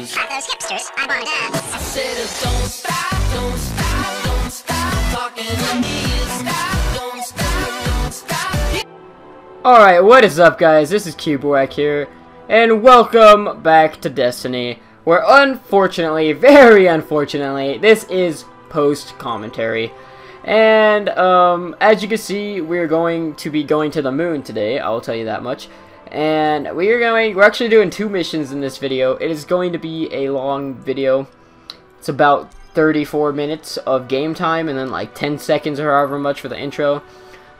cause at those hipsters, I wanna dance. I said, don't stop, don't stop, don't stop talking to me. Stop, don't stop, don't stop. Alright, what is up, guys? This is Cubewack here, and welcome back to Destiny, where unfortunately, very unfortunately, this is post-commentary. And, as you can see, we're going to be going to the moon today, I'll tell you that much. And we're actually doing 2 missions in this video. It is going to be a long video. It's about 34 minutes of game time, and then like 10 seconds or however much for the intro.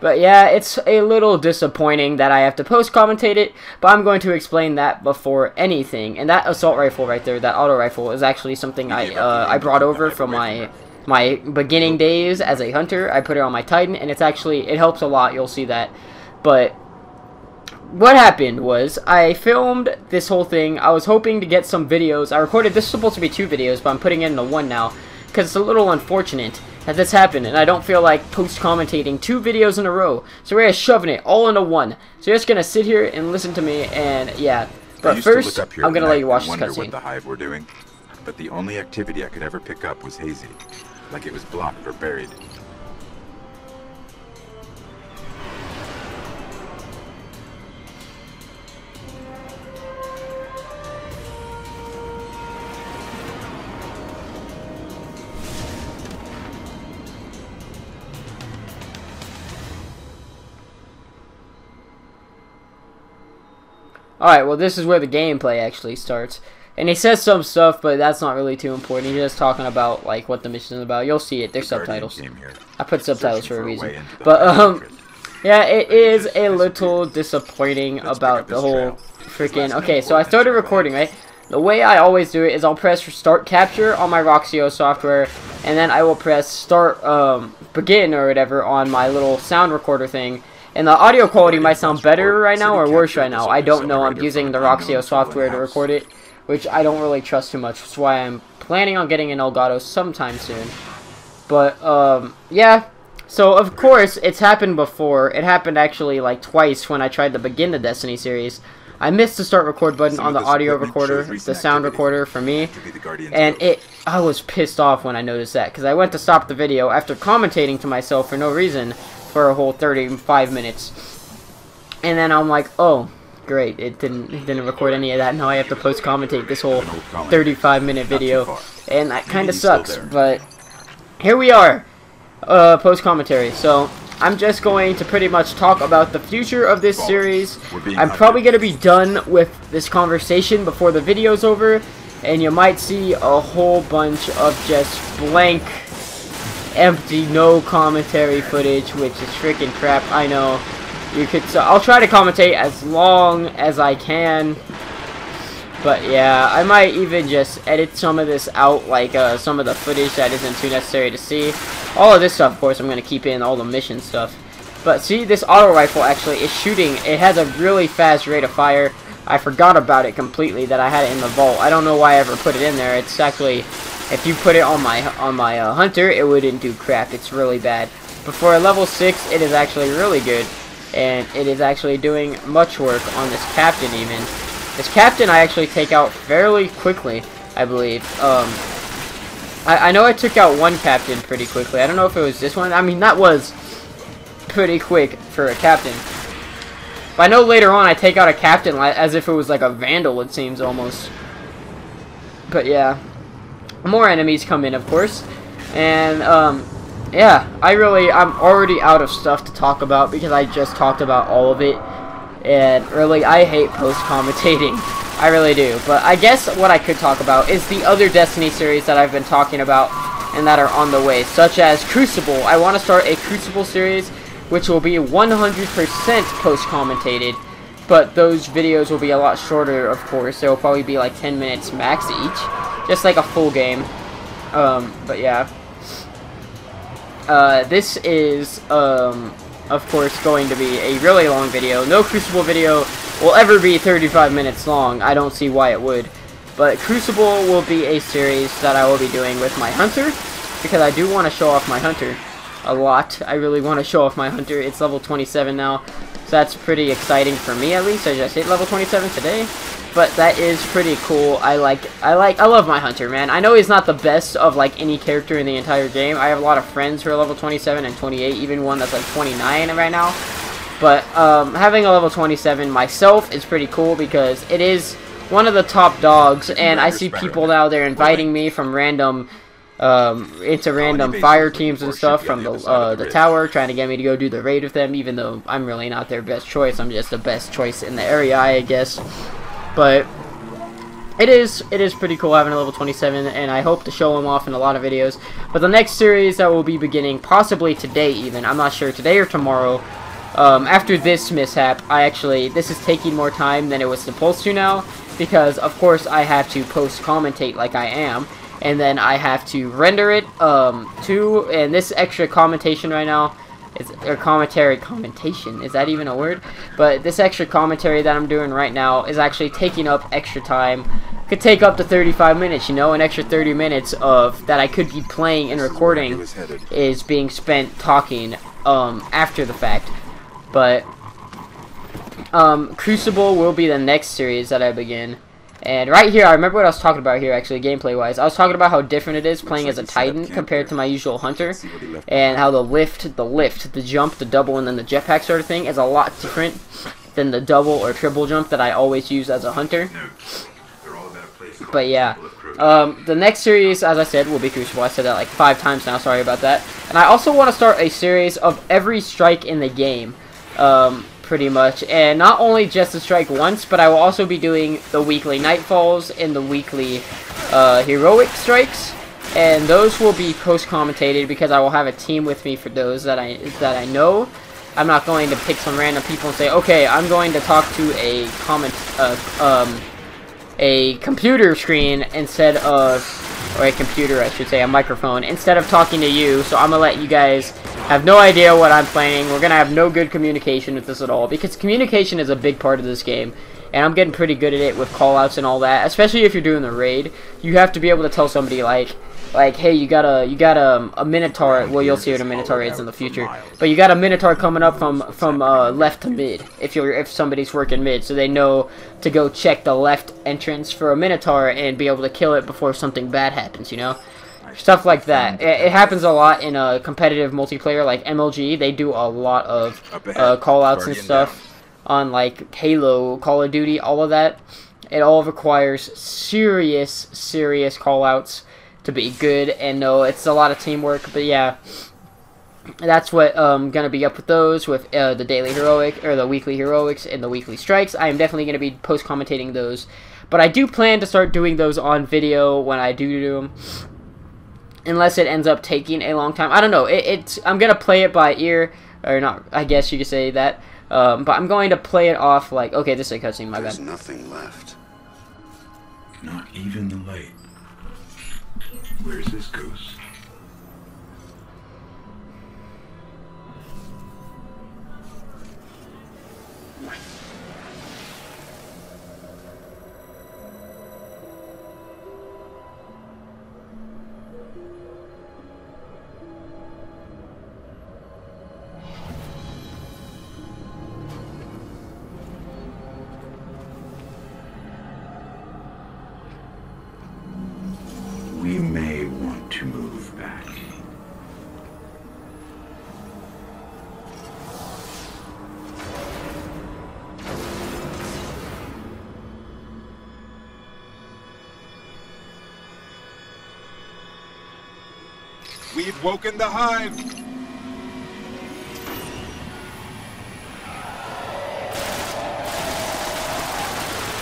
But yeah, it's a little disappointing that I have to post-commentate it, but I'm going to explain that before anything. And that assault rifle right there, that auto rifle, is actually something I brought over from my beginning days as a hunter. I put it on my Titan, and it helps a lot, you'll see that. But what happened was, I filmed this whole thing. I was hoping to get some videos. I recorded, this is supposed to be 2 videos, but I'm putting it into 1 now, because it's a little unfortunate that this happened, and I don't feel like post-commentating 2 videos in a row. So we're just shoving it all into 1. So you're just gonna sit here and listen to me, and yeah. But first, I'm gonna let you watch this cutscene. What the Hive were doing, but the only activity I could ever pick up was hazy, like it was blocked or buried. Alright, well this is where the gameplay actually starts. And he says some stuff, but that's not really too important. He's just talking about like what the mission is about. You'll see it. There's subtitles. I put subtitles for a reason. But yeah, it is a little disappointing about the whole freaking. Okay, so I started recording, right? The way I always do it is I'll press start capture on my Roxio software, and then I will press start begin or whatever on my little sound recorder thing. And the audio quality might sound better right now or worse right now. I don't know. I'm using the Roxio software to record it, which I don't really trust too much. That's why I'm planning on getting an Elgato sometime soon. But, yeah. So, of course, it's happened before. It happened actually like twice when I tried to begin the Destiny series. I missed the start record button on the audio recorder, the sound recorder for me. And I was pissed off when I noticed that, because I went to stop the video after commentating to myself for no reason for a whole 35 minutes, and then I'm like, oh great, it didn't record any of that. Now I have to post commentate this whole 35-minute video, and that kind of sucks. But here we are, post commentary. So I'm just going to pretty much talk about the future of this series. I'm probably going to be done with this conversation before the video's over, and you might see a whole bunch of just blank, empty, no commentary footage, which is freaking crap. I know. So I'll try to commentate as long as I can, but yeah, I might even just edit some of this out, like some of the footage that isn't too necessary to see. All of this stuff, of course, I'm going to keep in all the mission stuff. But see, this auto rifle actually is shooting. It has a really fast rate of fire. I forgot about it completely, that I had it in the vault. I don't know why I ever put it in there. It's actually, if you put it on my hunter, it wouldn't do crap. It's really bad. But for a level 6, it is actually really good, and it is actually doing much work on this captain even. This captain I actually take out fairly quickly, I believe. I know I took out one captain pretty quickly. I don't know if it was this one. I mean, that was pretty quick for a captain. But I know later on I take out a captain as if it was like a vandal, it seems almost. But yeah. More enemies come in, of course, and yeah, I'm already out of stuff to talk about because I just talked about all of it, and really, I hate post-commentating. I really do. But I guess what I could talk about is the other Destiny series that I've been talking about and that are on the way, such as Crucible. I want to start a Crucible series, which will be 100% post-commentated, but those videos will be a lot shorter, of course. They'll probably be like 10 minutes max each. Just like a full game. But yeah. This is, of course, going to be a really long video. No Crucible video will ever be 35 minutes long. I don't see why it would. But Crucible will be a series that I will be doing with my hunter, because I do want to show off my hunter a lot. I really want to show off my hunter. It's level 27 now, so that's pretty exciting for me, at least. I just hit level 27 today. but that is pretty cool. I love my hunter, man. I know he's not the best of like any character in the entire game. I have a lot of friends who are level 27 and 28, even one that's like 29 right now. But having a level 27 myself is pretty cool because it is one of the top dogs, and I see people now, they're inviting me from random into random fire teams and stuff from the tower, trying to get me to go do the raid with them, even though I'm really not their best choice. I'm just the best choice in the area, I guess. But it is pretty cool having a level 27, and I hope to show them off in a lot of videos. But the next series that will be beginning, possibly today even, I'm not sure, today or tomorrow, after this mishap, this is taking more time than it was supposed to now, because of course I have to post-commentate like I am, and then I have to render it, too, and this extra commentation right now, commentation, is that even a word? But this extra commentary that I'm doing right now is actually taking up extra time. Could take up to 35 minutes, you know, an extra 30 minutes of that I could be playing and recording is being spent talking, after the fact. But, Crucible will be the next series that I begin. And right here, I remember what I was talking about here, actually, gameplay-wise. I was talking about how different it is playing as a Titan compared to my usual Hunter. And how the lift, the jump, the double, and then the jetpack sort of thing is a lot different than the double or triple jump that I always use as a Hunter. But yeah, the next series, as I said, will be Crucible. I said that like 5 times now, sorry about that. And I also want to start a series of every strike in the game. Pretty much, and not only just the strike once, but I will also be doing the weekly Nightfalls and the weekly heroic strikes, and those will be post-commentated because I will have a team with me for those that I know. I'm not going to pick some random people and say, okay, I'm going to talk to a computer screen instead of, or a computer, I should say, a microphone, instead of talking to you. So I'm gonna let you guys have no idea what I'm planning. We're gonna have no good communication with this at all, because communication is a big part of this game, and I'm getting pretty good at it with callouts and all that. Especially if you're doing the raid, you have to be able to tell somebody like, hey, you got a Minotaur. Well, you'll see what a Minotaur is in the future, but you got a Minotaur coming up from left to mid. If somebody's working mid, so they know to go check the left entrance for a Minotaur and be able to kill it before something bad happens. You know. Stuff like that. It happens a lot in a competitive multiplayer like MLG. They do a lot of callouts and stuff on like Halo, Call of Duty, all of that. It all requires serious callouts to be good, and no, it's a lot of teamwork. But yeah, that's what gonna be up with those, with the daily heroic or the weekly heroics and the weekly strikes. I am definitely gonna be post commentating those, but I do plan to start doing those on video when I do them. Unless it ends up taking a long time. I don't know. I'm going to play it by ear. Or not, I guess you could say that. But I'm going to play it off like... Okay, this is a cutscene, my bad. There's nothing left. Not even the light. Where's this ghost? We may want to move back. We've woken the hive.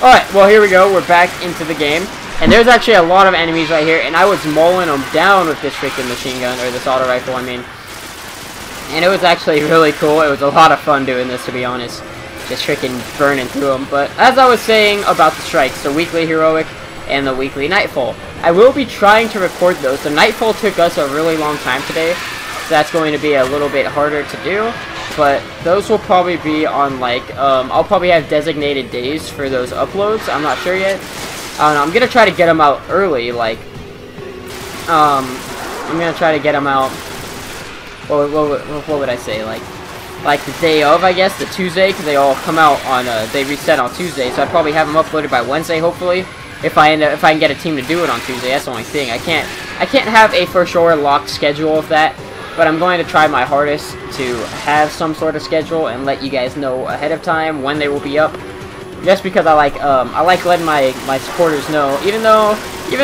Alright, well here we go. We're back into the game. And there's actually a lot of enemies right here, and I was mauling them down with this freaking machine gun, or this auto rifle, I mean. And it was actually really cool. It was a lot of fun doing this, to be honest. Just freaking burning through them. But as I was saying about the strikes, the weekly heroic and the weekly nightfall, I will be trying to record those. The nightfall took us a really long time today, so that's going to be a little bit harder to do. But those will probably be on, like, I'll probably have designated days for those uploads. I'm not sure yet. I don't know, I'm gonna try to get them out early, like, I'm gonna try to get them out, what would I say, like, like the day of, I guess, the Tuesday, because they all come out on they reset on Tuesday. So I'd probably have them uploaded by Wednesday, hopefully. If I can get a team to do it on Tuesday, that's the only thing. I can't have a for sure locked schedule of that, but I'm going to try my hardest to have some sort of schedule and let you guys know ahead of time when they will be up. Just because I like letting my supporters know, even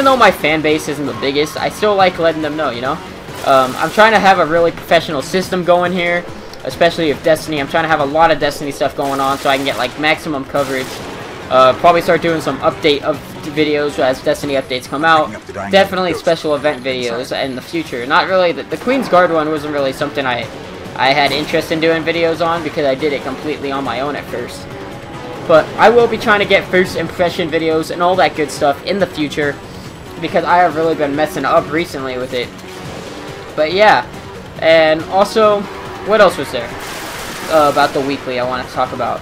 though my fan base isn't the biggest, I still like letting them know, you know. I'm trying to have a really professional system going here, especially with Destiny. I'm trying to have a lot of Destiny stuff going on so I can get like maximum coverage. Probably start doing some update of videos as Destiny updates come out. Definitely special event videos in the future. Not really, the Queen's Guard one wasn't really something I had interest in doing videos on because I did it completely on my own at first. But I will be trying to get first impression videos and all that good stuff in the future because I have really been messing up recently with it. But yeah, and also, what else was there about the weekly I want to talk about?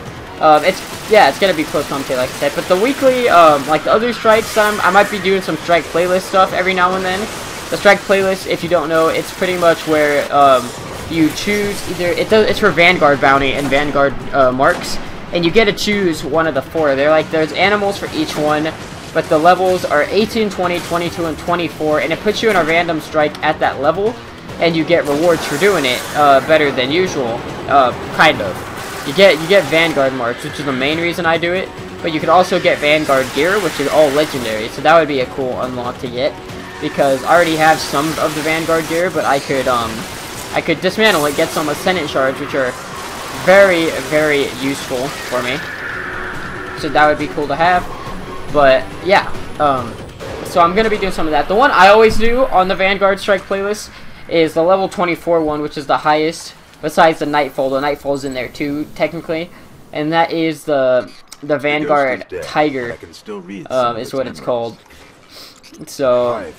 It's gonna be close commentary, like I said. But the weekly, like the other strikes, I might be doing some strike playlist stuff every now and then. The strike playlist, if you don't know, it's pretty much where you choose either it's for Vanguard bounty and Vanguard marks, and you get to choose one of the four. There's animals for each one, but the levels are 18, 20, 22, and 24, and it puts you in a random strike at that level, and you get rewards for doing it better than usual, kind of. You get Vanguard marks, which is the main reason I do it, but you could also get Vanguard gear, which is all legendary, so that would be a cool unlock to get, because I already have some of the Vanguard gear, but I could dismantle it, get some Ascendant shards, which are very, very useful for me, so that would be cool to have. But yeah, so I'm gonna be doing some of that. The one I always do on the Vanguard strike playlist is the level 24 one, which is the highest besides the Nightfall. The Nightfall's in there too, technically, and that is the Vanguard Tiger, is what it's called. So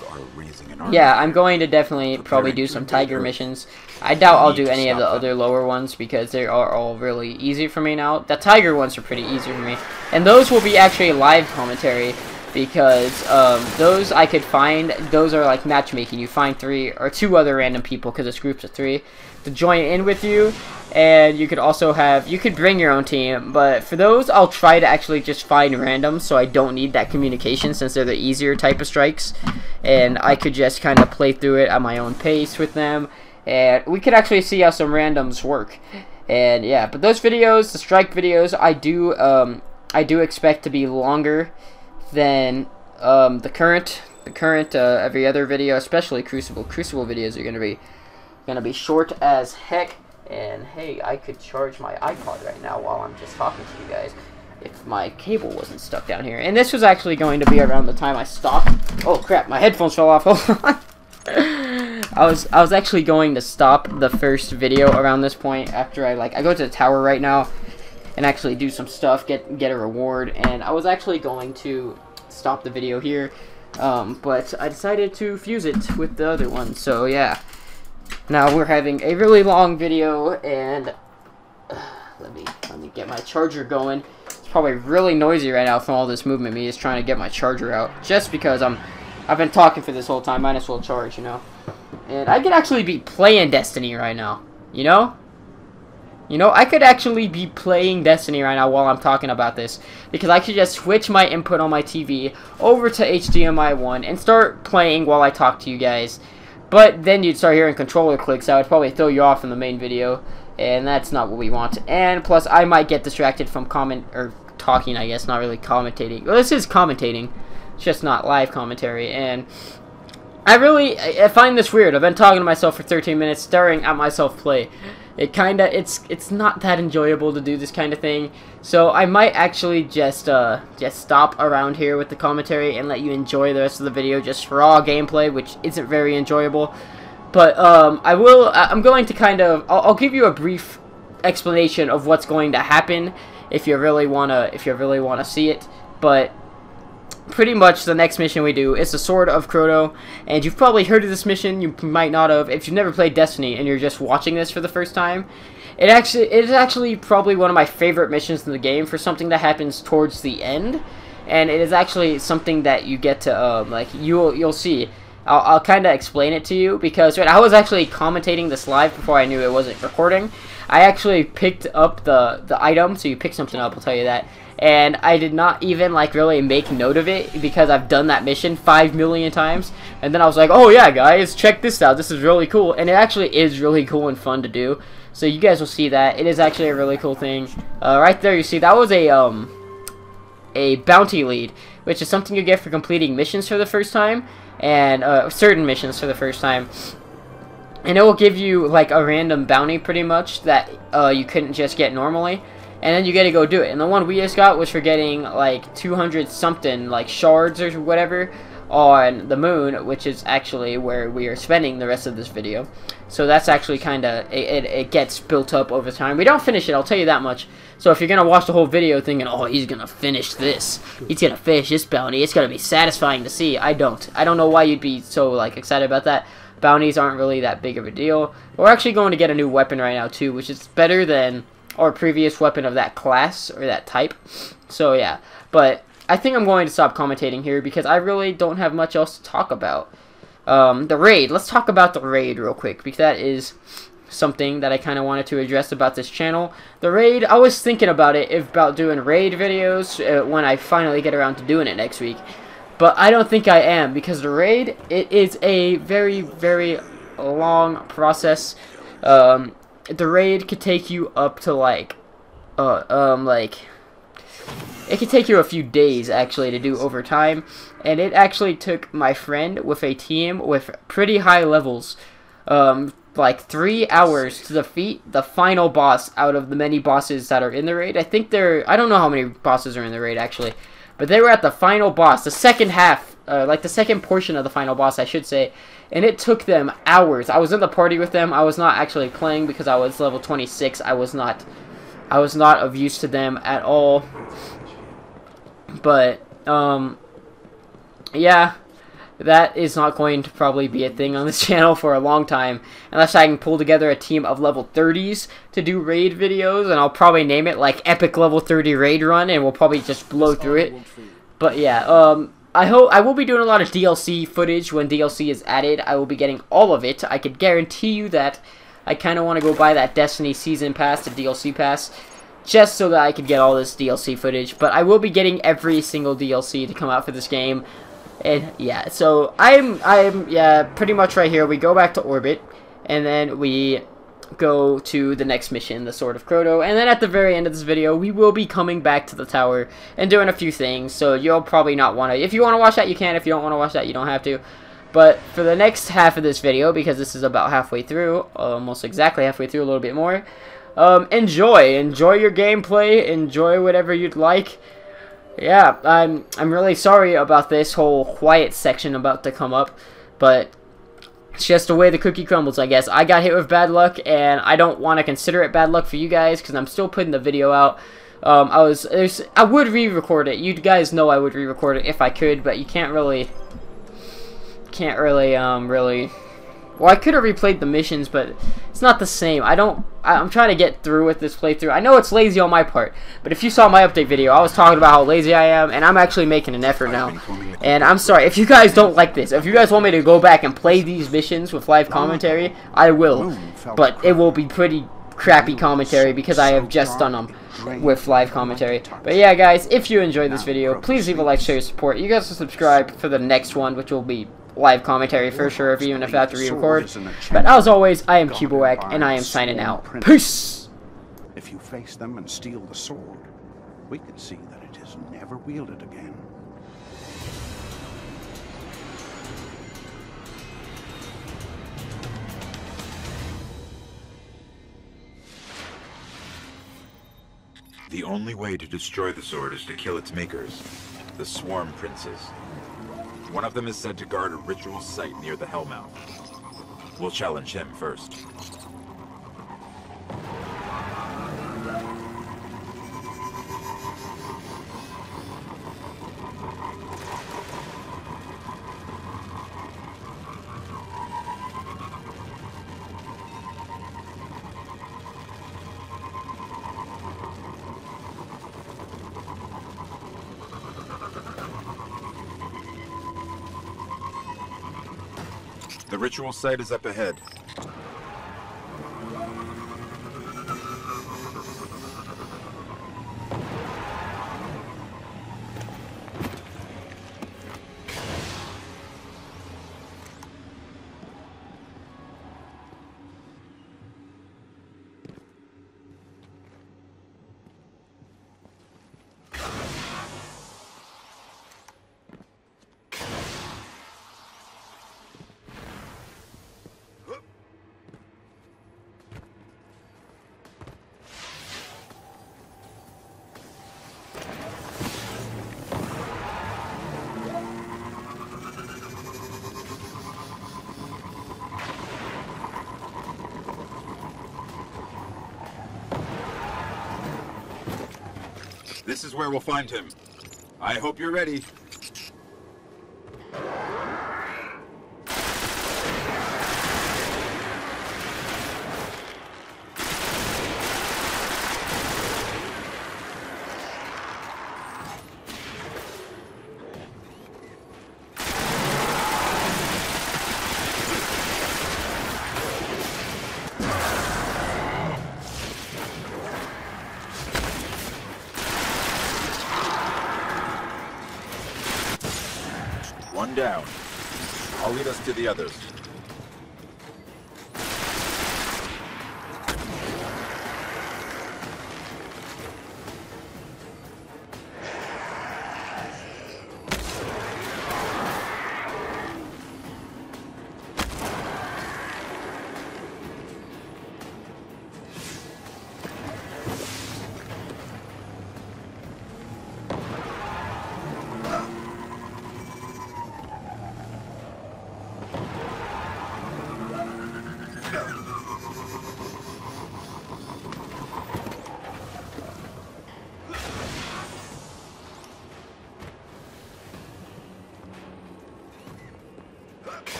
yeah, I'm going to definitely probably do some Tiger missions. I doubt I'll do any of the other lower ones because they are all really easy for me now. The Tiger ones are pretty easy for me, and those will be actually live commentary because those I could find. Those are like matchmaking. You find 3 or 2 other random people because it's groups of 3 to join in with you, and you could also you could bring your own team, but for those I'll try to actually just find random so I don't need that communication since they're the easier type of strikes, and I could just kind of play through it at my own pace with them, and we could actually see how some randoms work. And yeah, but those videos, the strike videos, I do expect to be longer than the current every other video, especially Crucible videos are gonna be short as heck. And hey, I could charge my iPod right now while I'm just talking to you guys if my cable wasn't stuck down here. And this was actually going to be around the time I stopped. Oh crap, my headphones fell off. Hold on. I was actually going to stop the first video around this point after I go to the tower right now and actually do some stuff, get a reward, and I was actually going to stop the video here, but I decided to fuse it with the other one. So yeah, now we're having a really long video, and let me get my charger going. It's probably really noisy right now from all this movement. Me just trying to get my charger out, just because I've been talking for this whole time. Might as well charge, you know. And I could actually be playing Destiny right now, you know. I could actually be playing Destiny right now while I'm talking about this, because I could just switch my input on my TV over to HDMI 1 and start playing while I talk to you guys. But then you'd start hearing controller clicks. That would probably throw you off in the main video, and that's not what we want. And plus, I might get distracted from talking, I guess, not really commentating. Well, this is commentating, it's just not live commentary, and I find this weird. I've been talking to myself for 13 minutes, staring at myself play. It's not that enjoyable to do this kind of thing. So I might actually just stop around here with the commentary and let you enjoy the rest of the video, just raw gameplay, which isn't very enjoyable. But I'm going to I'll give you a brief explanation of what's going to happen if you really wanna see it. But pretty much the next mission we do is the Sword of Croto, and you've probably heard of this mission. You might not have if you've never played Destiny and you're just watching this for the first time. It is actually probably one of my favorite missions in the game for something that happens towards the end, and it is actually something that you get to you'll see. I'll kind of explain it to you, because I was actually commentating this live before I knew it wasn't recording. I actually picked up the item, so you pick something up, I'll tell you that. And I did not even like really make note of it because I've done that mission 5 million times. And then I was like, oh yeah guys, check this out, this is really cool. And it actually is really cool and fun to do. So you guys will see that. It is actually a really cool thing. Right there you see that was a bounty lead, which is something you get for completing missions for the first time. And certain missions for the first time. And it will give you like a random bounty pretty much that you couldn't just get normally. And then you get to go do it. And the one we just got was for getting like 200 something like shards or whatever on the moon, which is actually where we are spending the rest of this video. So that's actually kind of, it gets built up over time. We don't finish it, I'll tell you that much. So if you're going to watch the whole video thinking, oh, he's going to finish this, he's going to finish this bounty, it's going to be satisfying to see. I don't know why you'd be so like excited about that. Bounties aren't really that big of a deal. We're actually going to get a new weapon right now too, which is better than our previous weapon of that class or that type. So yeah, but I think I'm going to stop commentating here because I really don't have much else to talk about. The raid. Let's talk about the raid real quick because that is something that I kind of wanted to address about this channel. The raid, I was thinking about it, about doing raid videos when I finally get around to doing it next week. But I don't think I am because the raid, it is a very, very long process. The raid could take you up to like it could take you a few days actually to do over time, and it actually took my friend with a team with pretty high levels like 3 hours to defeat the final boss out of the many bosses that are in the raid. I think I don't know how many bosses are in the raid actually, but they were at the final boss, the second half, like the second portion of the final boss I should say. And it took them hours. I was in the party with them. I was not actually playing because I was level 26. I was not of use to them at all. But yeah, that is not going to probably be a thing on this channel for a long time unless I can pull together a team of level 30s to do raid videos, and I'll probably name it like Epic Level 30 Raid Run, and we'll probably just blow through it. But yeah, I will be doing a lot of DLC footage when DLC is added. I will be getting all of it. I could guarantee you that. I kind of want to go buy that Destiny Season Pass, the DLC Pass, just so that I could get all this DLC footage. But I will be getting every single DLC to come out for this game. And yeah, so I'm yeah, pretty much right here. We go back to orbit, and then we go to the next mission, the Sword of Croto, and then at the very end of this video we will be coming back to the tower and doing a few things, so you'll probably not want to, if you want to watch that you can, if you don't want to watch that you don't have to. But for the next half of this video, because this is about halfway through, almost exactly halfway through, a little bit more, enjoy your gameplay, enjoy whatever you'd like. Yeah, I'm really sorry about this whole quiet section about to come up, but it's just the way the cookie crumbles, I guess. I got hit with bad luck, and I don't want to consider it bad luck for you guys, because I'm still putting the video out. I would re-record it. You guys know I would re-record it if I could, but you can't really, well, I could have replayed the missions, but it's not the same. I'm trying to get through with this playthrough. I know it's lazy on my part, but if you saw my update video, I was talking about how lazy I am, and I'm actually making an effort now. And I'm sorry, if you guys don't like this, if you guys want me to go back and play these missions with live commentary, I will. But it will be pretty crappy commentary because I have just done them with live commentary. But yeah, guys, if you enjoyed this video, please leave a like, share, support. You guys will subscribe for the next one, which will be live commentary for sure, even if I have to re-record. But as always, I am Cubowack, and I am signing out. Peace! If you face them and steal the sword, we can see that it is never wielded again. The only way to destroy the sword is to kill its makers, the Swarm Princes. One of them is said to guard a ritual site near the Hellmouth. We'll challenge him first. The ritual site is up ahead. This is where we'll find him. I hope you're ready. One down. I'll lead us to the others.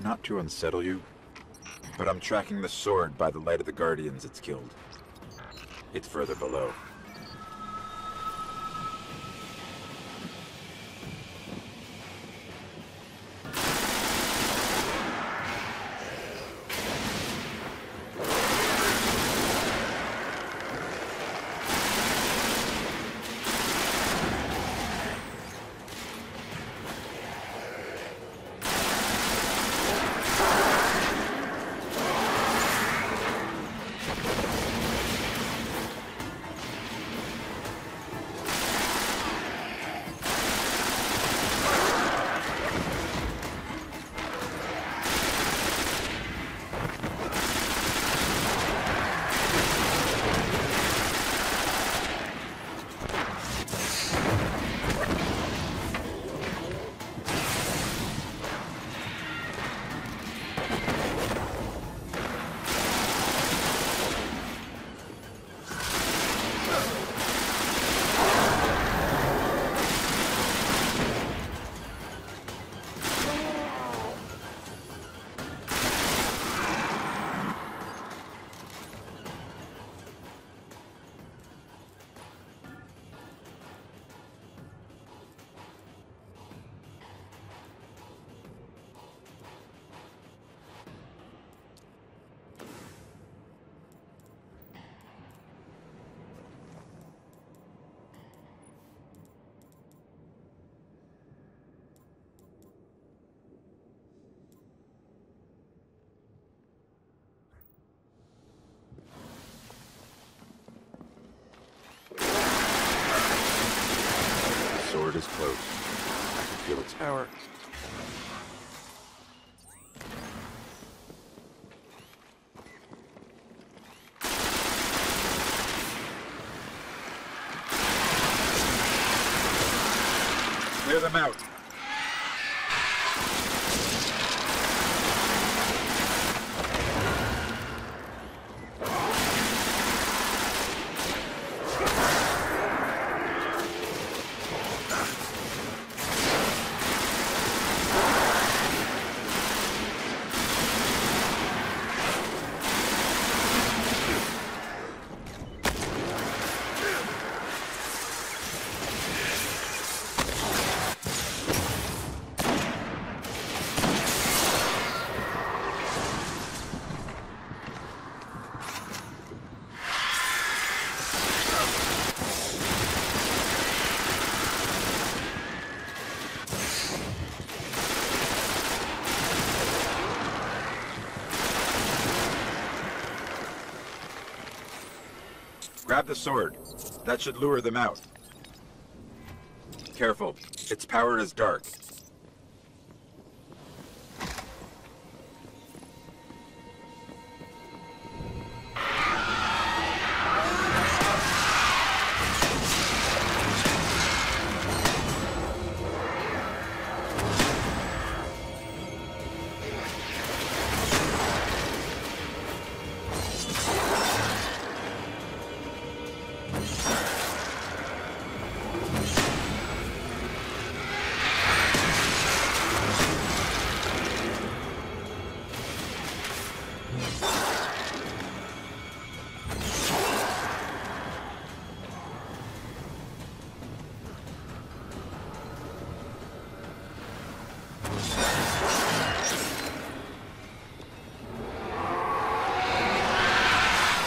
Not to unsettle you, but I'm tracking the sword by the light of the Guardians it's killed. It's further below. Sword is close. I can feel its power. Clear them out. Grab the sword. That should lure them out. Careful. Its power is dark.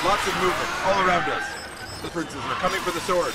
Lots of movement all around us. The princes are coming for the sword.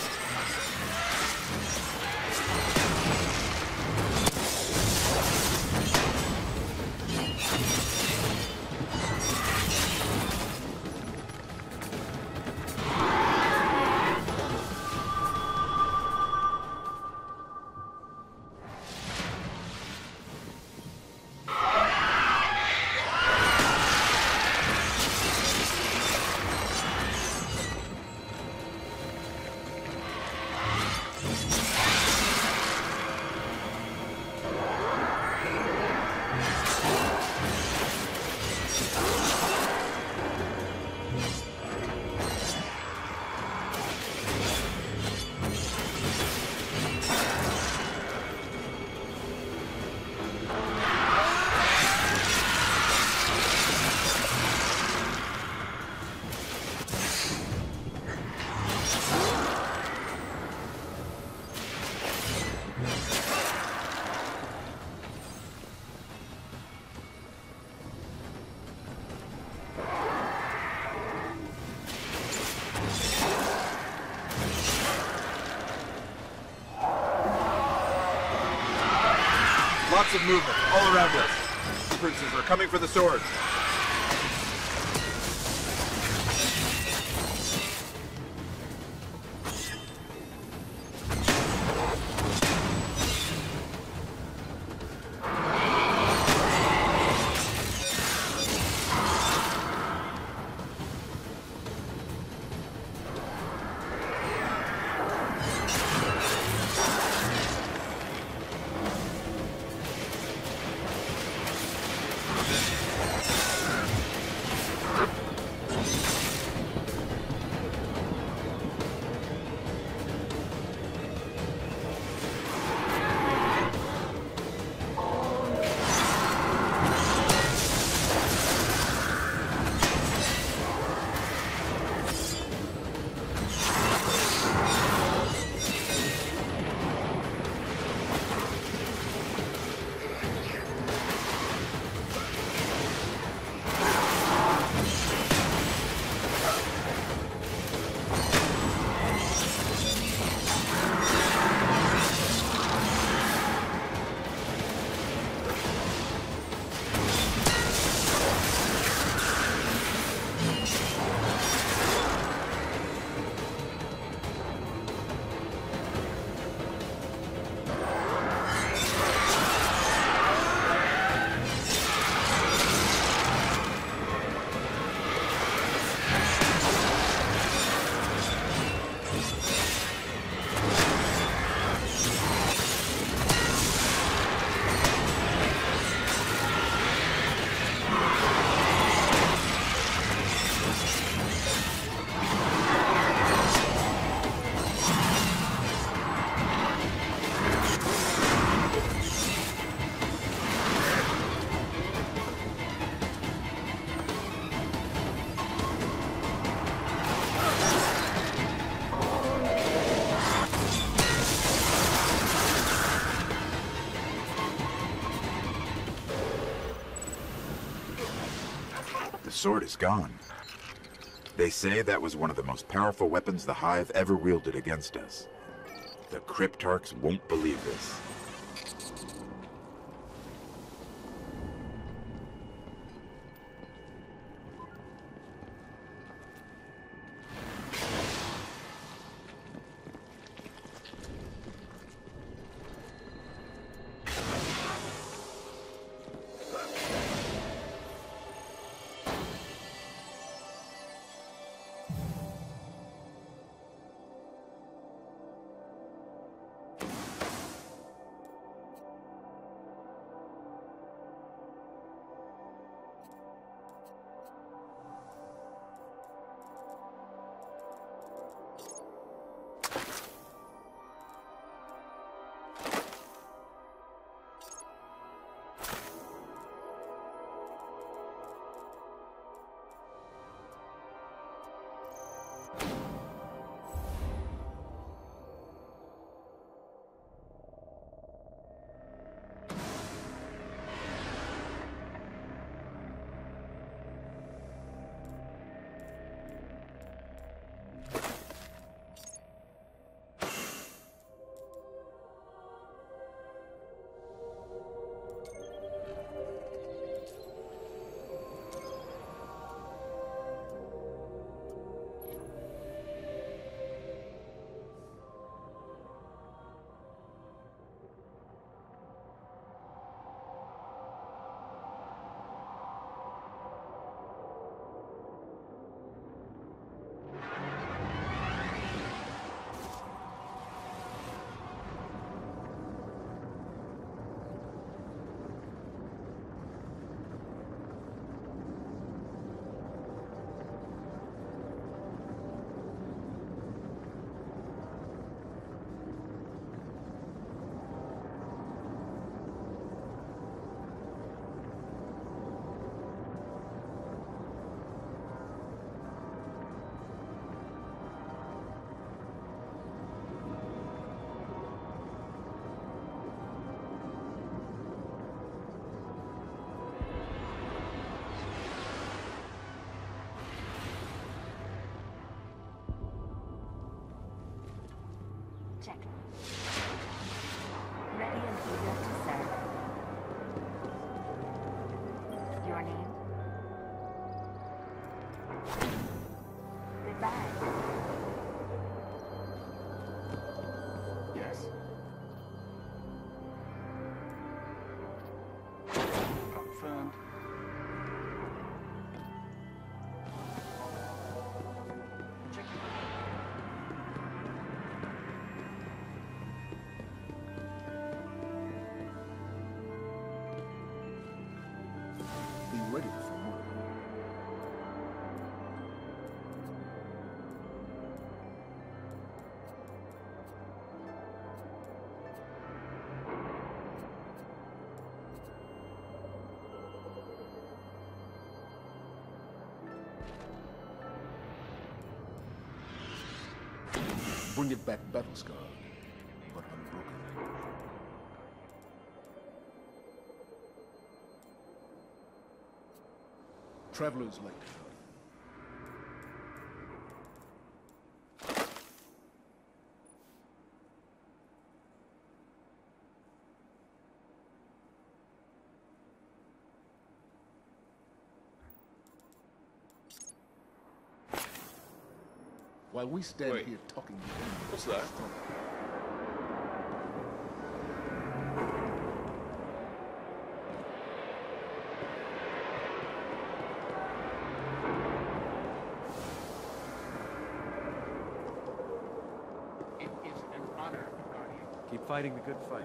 Lots of movement all around us. The princes are coming for the sword. The sword is gone. They say that was one of the most powerful weapons the Hive ever wielded against us. The Cryptarchs won't believe this. confirmed. Be ready for more. Bring it back battle scarred, but unbroken. Travelers like to come. While we stand here talking, What's that? It is an honor, Guardian. Keep fighting the good fight.